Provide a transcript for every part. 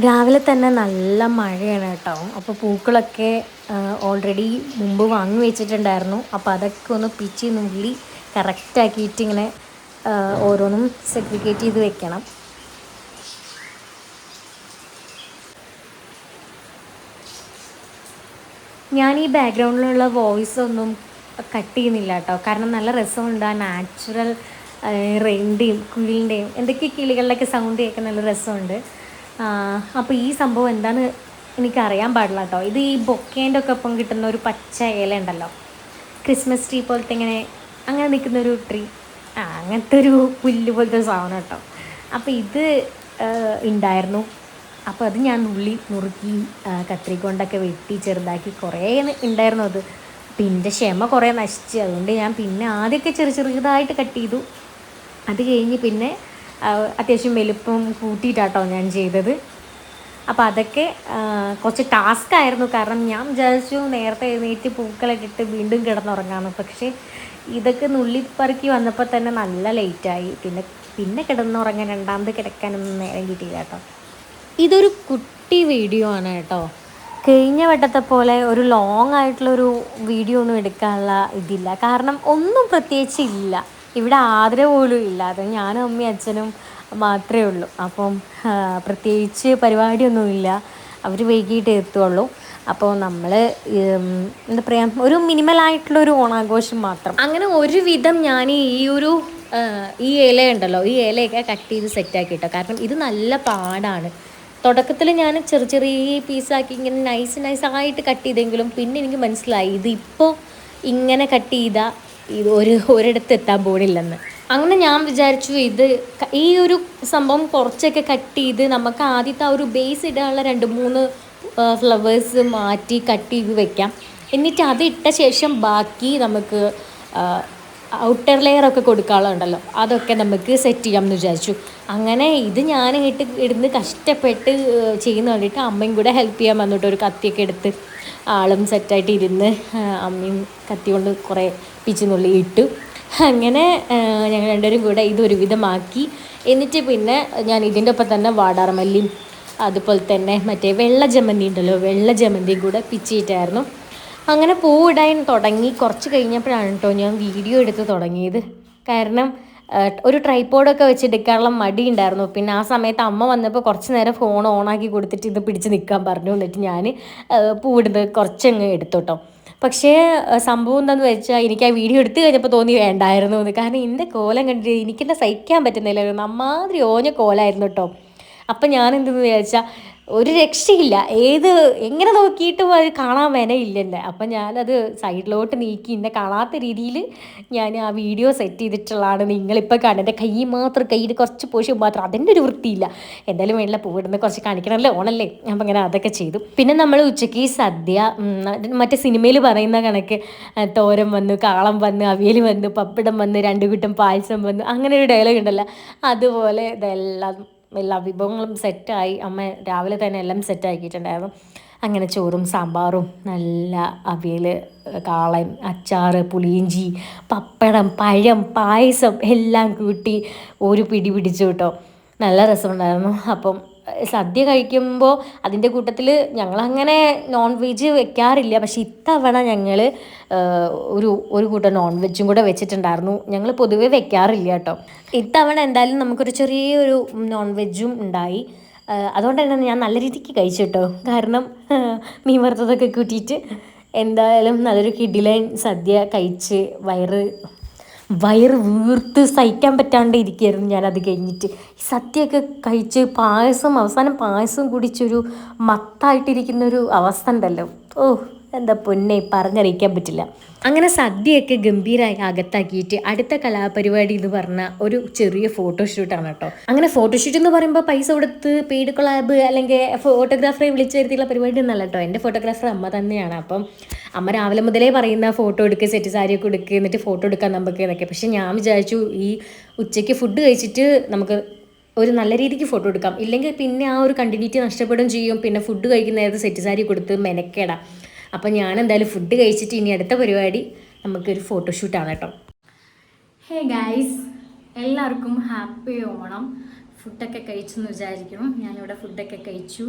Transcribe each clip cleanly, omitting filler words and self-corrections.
രാവിലെ തന്നെ നല്ല മഴയാണ് കേട്ടോ. അപ്പോൾ പൂക്കളൊക്കെ ഓൾറെഡി മുമ്പ് വാങ്ങി വെച്ചിട്ടുണ്ടായിരുന്നു. അപ്പോൾ അതൊക്കെ ഒന്ന് പിച്ചി നുള്ളി കറക്റ്റാക്കിയിട്ട് ഇങ്ങനെ ഓരോന്നും സെഗ്രിഗേറ്റ് ചെയ്ത് വെക്കണം. ഞാൻ ഈ ബാക്ക്ഗ്രൗണ്ടിലുള്ള വോയിസ് ഒന്നും കട്ട് ചെയ്യുന്നില്ല കേട്ടോ. കാരണം നല്ല രസമുണ്ട് ആ നാച്ചുറൽ റെയിൻ്റെയും കുയിലിൻ്റെയും എന്തൊക്കെ കിളികളുടെയൊക്കെ സൗണ്ട് കേൾക്കാൻ നല്ല രസമുണ്ട്. അപ്പോൾ ഈ സംഭവം എന്താണെന്ന് എനിക്കറിയാൻ പാടില്ല കേട്ടോ. ഇത് ഈ ബൊക്കേൻ്റെ ഒക്കെ ഒപ്പം കിട്ടുന്ന ഒരു പച്ച ഇല ഉണ്ടല്ലോ, ക്രിസ്മസ് ട്രീ പോലത്തെ ഇങ്ങനെ അങ്ങനെ നിൽക്കുന്നൊരു ട്രീ, അങ്ങനത്തെ ഒരു പുല്ല് പോലത്തെ ഒരു സാധനം കേട്ടോ. അപ്പോൾ ഇത് ഉണ്ടായിരുന്നു. അപ്പോൾ അത് ഞാൻ നുറുക്കി കത്രിക കൊണ്ടൊക്കെ വെട്ടി ചെറുതാക്കി കുറേ ഉണ്ടായിരുന്നു അത്. പിന്നെ ക്ഷമ കുറേ നശിച്ചു. അതുകൊണ്ട് ഞാൻ പിന്നെ ആദ്യമൊക്കെ ചെറുതായിട്ട് കട്ട് ചെയ്തു. അത് കഴിഞ്ഞ് പിന്നെ അത്യാവശ്യം വലുപ്പം കൂട്ടിയിട്ടാട്ടോ ഞാൻ ചെയ്തത്. അപ്പോൾ അതൊക്കെ കുറച്ച് ടാസ്ക് ആയിരുന്നു. കാരണം ഞാൻ വിചാരിച്ചു നേരത്തെ എഴുന്നേറ്റ് പൂക്കളൊക്കെ ഇട്ട് വീണ്ടും കിടന്നുറങ്ങാമെന്ന്. പക്ഷേ ഇതൊക്കെ നുള്ളിപ്പറക്കി വന്നപ്പോൾ തന്നെ നല്ല ലേറ്റായി. പിന്നെ കിടന്നുറങ്ങാൻ രണ്ടാമത് കിടക്കാനൊന്നും നേരം കിട്ടിയില്ല കേട്ടോ. ഇതൊരു കുട്ടി വീഡിയോ ആണ് കേട്ടോ. കഴിഞ്ഞ വട്ടത്തെ പോലെ ഒരു ലോങ് ആയിട്ടുള്ളൊരു വീഡിയോ ഒന്നും എടുക്കാനുള്ള ഇതില്ല. കാരണം ഒന്നും പ്രത്യേകിച്ച് ഇല്ല. ഇവിടെ ആദരവ് പോലും ഇല്ല. അത് ഞാനും അമ്മയും അച്ഛനും മാത്രമേ ഉള്ളൂ. അപ്പം പ്രത്യേകിച്ച് പരിപാടിയൊന്നുമില്ല. അവർ വൈകിട്ട് എത്തുള്ളൂ. അപ്പോൾ നമ്മൾ എന്താ പറയുക, ഒരു മിനിമലായിട്ടുള്ളൊരു ഓണാഘോഷം മാത്രം. അങ്ങനെ ഒരുവിധം ഞാൻ ഈ ഇല ഉണ്ടല്ലോ, ഈ ഇലയൊക്കെ കട്ട് ചെയ്ത് സെറ്റാക്കി കേട്ടോ. കാരണം ഇത് നല്ല പാടാണ്. തുടക്കത്തിൽ ഞാൻ ചെറിയ പീസാക്കി ഇങ്ങനെ നൈസായിട്ട് കട്ട് ചെയ്തെങ്കിലും പിന്നെ എനിക്ക് മനസ്സിലായി ഇതിപ്പോൾ ഇങ്ങനെ കട്ട് ചെയ്താൽ ഇത് ഒരിടത്ത് എത്താൻ പോണില്ലെന്ന്. അങ്ങനെ ഞാൻ വിചാരിച്ചു ഈ ഒരു സംഭവം കുറച്ചൊക്കെ കട്ട് ചെയ്ത് നമുക്ക് ആദ്യത്തെ ആ ഒരു ബേസ് ഇടാനുള്ള 2-3 ഫ്ലവേഴ്സ് മാറ്റി കട്ട് ചെയ്ത് വെക്കാം. എന്നിട്ട് അത് ഇട്ട ശേഷം ബാക്കി നമുക്ക് ഔട്ടർ ലെയറൊക്കെ കൊടുക്കാനുണ്ടല്ലോ, അതൊക്കെ നമുക്ക് സെറ്റ് ചെയ്യാമെന്ന് വിചാരിച്ചു. അങ്ങനെ ഇത് ഞാൻ ഇടുന്ന് കഷ്ടപ്പെട്ട് ചെയ്യുന്ന കണ്ടിട്ട് അമ്മയും കൂടെ ഹെൽപ്പ് ചെയ്യാൻ വന്നിട്ട് ഒരു കത്തിയൊക്കെ എടുത്ത് ആളും സെറ്റായിട്ട് ഇരുന്ന് അമ്മയും കത്തി കൊണ്ട് കുറേ പിച്ചിനുള്ളി ഇട്ടു. അങ്ങനെ ഞങ്ങൾ രണ്ടുപേരും കൂടെ ഇതൊരു വിധമാക്കി. എന്നിട്ട് പിന്നെ ഞാൻ ഇതിൻ്റെ ഒപ്പം തന്നെ വാടാർമല്ലിയും അതുപോലെ തന്നെ മറ്റേ വെള്ള ജമന്തി ഉണ്ടല്ലോ, വെള്ള ജമന്തിയും കൂടെ പിച്ചിയിട്ടായിരുന്നു. അങ്ങനെ പൂവിടാൻ തുടങ്ങി. കുറച്ച് കഴിഞ്ഞപ്പോഴാണ് കേട്ടോ ഞാൻ വീഡിയോ എടുത്ത് തുടങ്ങിയത്. കാരണം ഒരു ട്രൈപോഡൊക്കെ വെച്ചെടുക്കാനുള്ള മടി ഉണ്ടായിരുന്നു. പിന്നെ ആ സമയത്ത് അമ്മ വന്നപ്പോൾ കുറച്ച് നേരം ഫോൺ ഓണാക്കി കൊടുത്തിട്ട് ഇത് പിടിച്ച് നിൽക്കാൻ പറഞ്ഞു. എന്നിട്ട് ഞാൻ പൂവിടുന്നത് കുറച്ചങ്ങ് എടുത്തു കേട്ടോ. പക്ഷേ സംഭവം എന്താണെന്ന് വെച്ചാൽ എനിക്ക് ആ വീഡിയോ എടുത്തു കഴിഞ്ഞപ്പോൾ തോന്നി വേണ്ടായിരുന്നു എന്ന്. കാരണം എൻ്റെ കോലം കണ്ടിട്ട് എനിക്കെന്നെ സഹിക്കാൻ പറ്റുന്നില്ലായിരുന്നു. അമ്മാതിരി ഓഞ്ഞ കോലമായിരുന്നു കേട്ടോ. അപ്പം ഞാൻ എന്തെന്ന് വിചാരിച്ചാൽ ഒരു രക്ഷയില്ല, എങ്ങനെ നോക്കിയിട്ടും അത് കാണാൻ വിനയില്ല എന്നെ. അപ്പം ഞാനത് സൈഡിലോട്ട് നീക്കി എന്നെ കാണാത്ത രീതിയിൽ ഞാൻ ആ വീഡിയോ സെറ്റ് ചെയ്തിട്ടുള്ളതാണ് നിങ്ങളിപ്പോൾ കാണുന്നത്. എൻ്റെ കയ്യിൽ കുറച്ച് പോഷൻ മാത്രം, അതിൻ്റെ ഒരു വൃത്തിയില്ല. എന്തായാലും വേണ്ടില്ല, പൂവിടുന്ന കുറച്ച് കാണിക്കണമല്ലോ, ഓണല്ലേ. അപ്പം അങ്ങനെ അതൊക്കെ ചെയ്തു. പിന്നെ നമ്മൾ ഉച്ചയ്ക്ക് സദ്യ, മറ്റേ സിനിമയിൽ പറയുന്ന കണക്ക് തോരൻ വന്നു, കാളം വന്നു, അവിയൽ വന്നു, പപ്പടം വന്നു, 2 കൂട്ടം പായസം വന്നു, അങ്ങനെ ഒരു ഡയലോഗ് ഉണ്ടല്ലോ, അതുപോലെ എല്ലാ വിഭവങ്ങളും സെറ്റായി. അമ്മ രാവിലെ തന്നെ എല്ലാം സെറ്റാക്കിയിട്ടുണ്ടായിരുന്നു. അങ്ങനെ ചോറും സാമ്പാറും, നല്ല അവിയൽ, കാളൻ, അച്ചാറ്, പുളിയിഞ്ചി, പപ്പടം, പഴം, പായസം എല്ലാം കൂട്ടി ഒരു പിടി പിടിച്ചു കേട്ടോ. നല്ല രസമുണ്ടായിരുന്നു. അപ്പം സദ്യ കഴിക്കുമ്പോൾ അതിൻ്റെ കൂട്ടത്തിൽ ഞങ്ങളങ്ങനെ നോൺ വെജ് വെക്കാറില്ല. പക്ഷേ ഇത്തവണ ഞങ്ങൾ ഒരു കൂട്ടം നോൺ വെജും കൂടെ വെച്ചിട്ടുണ്ടായിരുന്നു. ഞങ്ങൾ പൊതുവേ വെക്കാറില്ല കേട്ടോ. ഇത്തവണ എന്തായാലും നമുക്കൊരു ചെറിയൊരു നോൺ വെജും ഉണ്ടായി. അതുകൊണ്ട് തന്നെ ഞാൻ നല്ല രീതിക്ക് കഴിച്ചു കേട്ടോ. കാരണം മീൻ വറുത്തതൊക്കെ കൂട്ടിയിട്ട് എന്തായാലും നല്ലൊരു കിടിലൻ സദ്യ കഴിച്ച് വയറ് വീർത്ത് സഹിക്കാൻ പറ്റാണ്ട് ഇരിക്കുകയായിരുന്നു ഞാനത് കഴിഞ്ഞിട്ട്. ഈ സദ്യയൊക്കെ കഴിച്ച് അവസാനം പായസം കുടിച്ചൊരു മത്തായിട്ടിരിക്കുന്നൊരു അവസ്ഥ ഉണ്ടല്ലോ, എന്താ പൊന്നെ, പറഞ്ഞറിയിക്കാൻ പറ്റില്ല. അങ്ങനെ സദ്യയൊക്കെ ഗംഭീരമായി അകത്താക്കിയിട്ട് അടുത്ത കലാപരിപാടി എന്ന് പറഞ്ഞാൽ ഒരു ചെറിയ ഫോട്ടോഷൂട്ടാണ് കേട്ടോ. അങ്ങനെ ഫോട്ടോഷൂട്ട് എന്ന് പറയുമ്പോൾ പൈസ കൊടുത്ത് പെയ്ഡ് കൊളാബ് അല്ലെങ്കിൽ ഫോട്ടോഗ്രാഫറെ വിളിച്ചു വരുത്തിയുള്ള പരിപാടി ഒന്നല്ല കേട്ടോ. എൻ്റെ ഫോട്ടോഗ്രാഫർ അമ്മ തന്നെയാണ്. അപ്പം അമ്മ രാവിലെ മുതലേ പറയുന്ന ഫോട്ടോ എടുക്കുക, സെറ്റ് സാരിയൊക്കെ എടുക്കുക, എന്നിട്ട് ഫോട്ടോ എടുക്കാൻ നമുക്ക് എന്നൊക്കെ. പക്ഷെ ഞാൻ വിചാരിച്ചു ഈ ഉച്ചയ്ക്ക് ഫുഡ് കഴിച്ചിട്ട് നമുക്ക് ഒരു നല്ല രീതിക്ക് ഫോട്ടോ എടുക്കാം. ഇല്ലെങ്കിൽ പിന്നെ ആ ഒരു കണ്ടിന്യൂറ്റി നഷ്ടപ്പെടുകയും ചെയ്യും. പിന്നെ ഫുഡ് കഴിക്കുന്ന നേരത്ത് സെറ്റ് സാരി കൊടുത്ത് മെനക്കേടാം. അപ്പം ഞാൻ എന്തായാലും ഫുഡ് കഴിച്ചിട്ട് ഇനി അടുത്ത പരിപാടി നമുക്കൊരു ഫോട്ടോഷൂട്ടാണ് കേട്ടോ. ഹേ ഗൈസ്, എല്ലാവർക്കും ഹാപ്പി ഓണം. ഫുഡൊക്കെ കഴിച്ചെന്ന് വിചാരിക്കണം. ഞാനിവിടെ ഫുഡൊക്കെ കഴിച്ചു.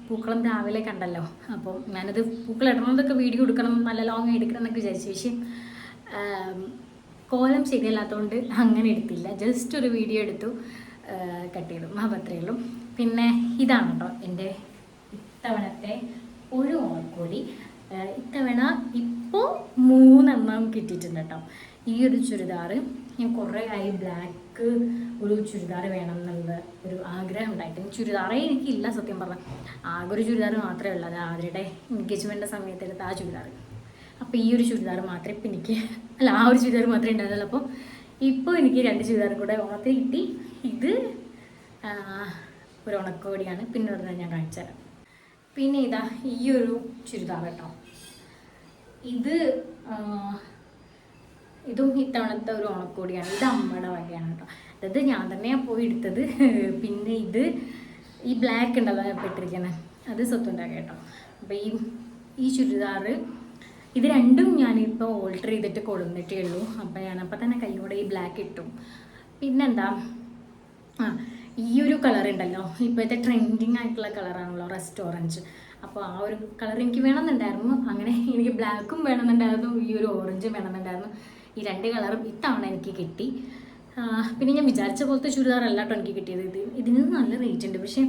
പൂക്കളം രാവിലെ കണ്ടല്ലോ, അപ്പോൾ ഞാനത് പൂക്കളം ഇടണമെന്നൊക്കെ വീഡിയോ എടുക്കണം, നല്ല ലോങ് എടുക്കണം എന്നൊക്കെ വിചാരിച്ചു. പക്ഷേ കോലം ശരിയല്ലാത്തതുകൊണ്ട് അങ്ങനെ എടുത്തില്ല. ജസ്റ്റ് ഒരു വീഡിയോ എടുത്തു, കട്ട് ചെയ്തു, അത്രയേ ഉള്ളൂ. പിന്നെ ഇതാണ് കേട്ടോ എൻ്റെ ഇത്തവണത്തെ ഒരു ഓണക്കോടി. ഇത്തവണ ഇപ്പോൾ 3 കിട്ടിയിട്ടുണ്ട് കേട്ടോ. ഈ ഒരു ചുരിദാറ് ഞാൻ കുറേ ആയി ബ്ലാക്ക് ഒരു ചുരിദാർ വേണം എന്നുള്ള ഒരു ആഗ്രഹം ഉണ്ടായിട്ട്. ചുരിദാറേ എനിക്കില്ല സത്യം പറഞ്ഞാൽ. ആകെ ഒരു ചുരിദാർ മാത്രമേ ഉള്ളൂ, അത് അവരുടെ എൻഗേജ്മെൻറ്റിൻ്റെ സമയത്ത് എടുത്ത ആ ചുരിദാർ. അപ്പോൾ ഈ ഒരു ചുരിദാർ മാത്രമേ ഇപ്പം എനിക്ക് ആ ഒരു ചുരിദാർ മാത്രമേ ഉണ്ടായിരുന്നുള്ളൂ. അപ്പോൾ ഇപ്പോൾ എനിക്ക് 2 ചുരിദാർ കൂടെ ഓണത്തിന് കിട്ടി. ഇത് ഒരു ഉണക്കോടിയാണ്, പിന്നെ പറഞ്ഞാൽ ഞാൻ കാണിച്ചു തരാം. പിന്നെ ഇതാ ഈ ഒരു ചുരിദാർ കേട്ടോ, ഇതും ഇത്തവണത്തെ ഒരു ഉണക്കോടിയാണ്. ഇത് അമ്മയുടെ വകയാണ് കേട്ടോ, അതായത് ഞാൻ തന്നെയാണ് പോയി എടുത്തത്. പിന്നെ ഈ ബ്ലാക്ക് ഉണ്ടല്ലോ ഞാൻ ഇട്ടിരിക്കുന്നത്, അത് സ്വത്തുണ്ടാക്കുക കേട്ടോ. അപ്പോൾ ഈ ചുരിദാർ ഇത് രണ്ടും ഞാനിപ്പോൾ ഓൾട്ടർ ചെയ്തിട്ട് കൊടുത്തിട്ടേ ഉള്ളൂ. അപ്പോൾ ഞാനപ്പോൾ തന്നെ കൈയോടെ ഈ ബ്ലാക്ക് ഇട്ടു. പിന്നെന്താ, ഈ ഒരു കളർ ഉണ്ടല്ലോ, ഇപ്പോഴത്തെ ട്രെൻഡിങ് ആയിട്ടുള്ള കളറാണല്ലോ റസ്റ്റ് ഓറഞ്ച്. അപ്പോൾ ആ ഒരു കളർ എനിക്ക് വേണമെന്നുണ്ടായിരുന്നു. അങ്ങനെ എനിക്ക് ബ്ലാക്കും വേണമെന്നുണ്ടായിരുന്നു, ഈ ഒരു ഓറഞ്ചും വേണമെന്നുണ്ടായിരുന്നു. ഈ 2 കളറും ഇത്തവണ എനിക്ക് കിട്ടി. പിന്നെ ഞാൻ വിചാരിച്ച പോലത്തെ ചുരിദാറല്ല കേട്ടോ എനിക്ക് കിട്ടിയത്. ഇതിന് നല്ല റേറ്റ് ഉണ്ട്. പക്ഷേ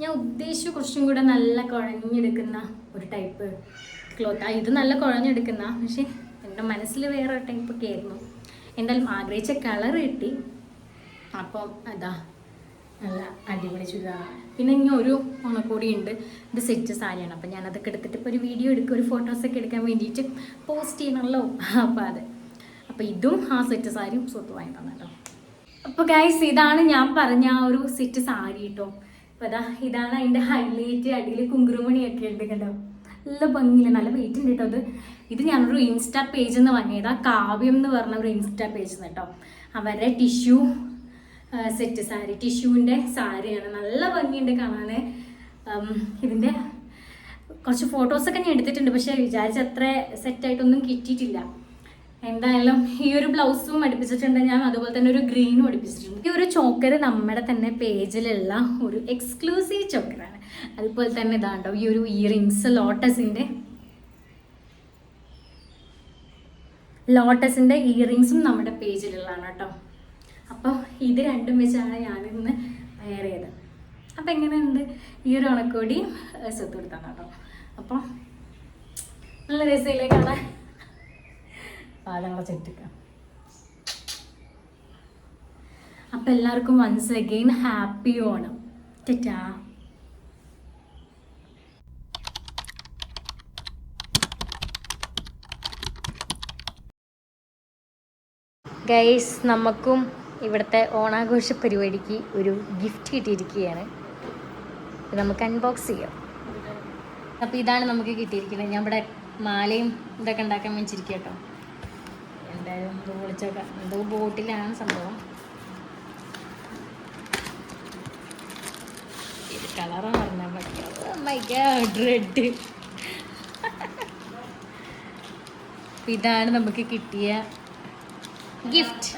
ഞാൻ ഉദ്ദേശിച്ചു കുറച്ചും കൂടെ നല്ല കുഴഞ്ഞെടുക്കുന്ന ഒരു ടൈപ്പ് ക്ലോത്ത്. ഇത് നല്ല കുഴഞ്ഞെടുക്കുന്ന, പക്ഷേ എൻ്റെ മനസ്സിൽ വേറെ ടൈപ്പൊക്കെ ആയിരുന്നു. എന്തായാലും ആഗ്രഹിച്ച കളർ കിട്ടി. അപ്പം അതാ നല്ല അടിപൊളി ചുരിദാറാണ്. പിന്നെ ഇനി ഒരു ഓണക്കോടി ഉണ്ട്, ഇത് സെറ്റ് സാരിയാണ്. അപ്പം ഞാനതൊക്കെ എടുത്തിട്ട് ഇപ്പോൾ ഒരു വീഡിയോ എടുക്കുക, ഒരു ഫോട്ടോസൊക്കെ എടുക്കാൻ വേണ്ടിയിട്ട് പോസ്റ്റ് ചെയ്യണമല്ലോ. അപ്പോൾ ഇതും ആ സെറ്റ് സാരിയും സ്വത്ത് വാങ്ങി തന്നെ കേട്ടോ. അപ്പോൾ ഗൈസ്, ഇതാണ് ഞാൻ പറഞ്ഞ ആ ഒരു സെറ്റ് സാരി കേട്ടോ. അപ്പോൾ ഇതാണ് അതിൻ്റെ ഹൈലൈറ്റ്. അടിയിൽ കുങ്കുറുമണിയൊക്കെ ഉണ്ട് കേട്ടോ, നല്ല ഭംഗിയില്ല, നല്ല വെയിറ്റ് ഉണ്ട് കേട്ടോ. ഇത് ഞാനൊരു ഇൻസ്റ്റാ പേജിൽ നിന്ന് വാങ്ങിയത്, കാവ്യം എന്ന് പറഞ്ഞ ഒരു ഇൻസ്റ്റാ പേജിൽ നിന്ന് കേട്ടോ. അവരുടെ ടിഷ്യൂ സെറ്റ് സാരി, ടിഷ്യൂവിൻ്റെ സാരിയാണ്, നല്ല ഭംഗിയുണ്ട് കാണാൻ. ഇതിൻ്റെ കുറച്ച് ഫോട്ടോസൊക്കെ ഞാൻ എടുത്തിട്ടുണ്ട്, പക്ഷേ വിചാരിച്ച അത്ര സെറ്റായിട്ടൊന്നും കിട്ടിയിട്ടില്ല. എന്തായാലും ഈ ഒരു ബ്ലൗസും അടുപ്പിച്ചിട്ടുണ്ട് ഞാൻ, അതുപോലെ തന്നെ ഒരു ഗ്രീനും അടുപ്പിച്ചിട്ടുണ്ട്. ഈ ഒരു ചോക്കർ നമ്മുടെ തന്നെ പേജിലുള്ള ഒരു എക്സ്ക്ലൂസീവ് ചോക്കറാണ്. അതുപോലെ തന്നെ ഇതാണ്ടോ ഈ ഒരു ഇയറിങ്സ് ലോട്ടസിൻ്റെ ഇയറിങ്സും നമ്മുടെ പേജിലുള്ളതാണ് കേട്ടോ. അപ്പോൾ ഇത് രണ്ടും വെച്ചാണ് ഞാനിന്ന് വെയർ ചെയ്തത്. അപ്പോൾ എങ്ങനെയുണ്ട് ഈ ഒരു ഉണക്കോടി സ്വത്ത് കൊടുത്താണ് കേട്ടോ. അപ്പോൾ നല്ല രസമില്ലേ കാണാൻ, പാദങ്ങളെ ചെട്ടിക്കാം. അപ്പം എല്ലാവർക്കും once again happy Onam. Tata. Guys, നമുക്കും ഇവിടുത്തെ ഓണാഘോഷ പരിപാടിക്ക് ഒരു ഗിഫ്റ്റ് കിട്ടിയിരിക്കുകയാണ്. നമുക്ക് അൺബോക്സ് ചെയ്യാം. അപ്പോൾ ഇതാണ് നമുക്ക് കിട്ടിയിരിക്കുന്നത്. ഞാൻ ഇവിടെ മാലയും ഇതൊക്കെ ഉണ്ടാക്കാൻ വെച്ചിരിക്കുക കേട്ടോ. എന്തായാലും വിളിച്ചൊക്കെ എന്തോ ബോട്ടിലാണ് സംഭവം. ഇത് കളറാണ് പറഞ്ഞാൽ പറ്റും. റെഡ്. ഇതാണ് നമുക്ക് കിട്ടിയ ഗിഫ്റ്റ്.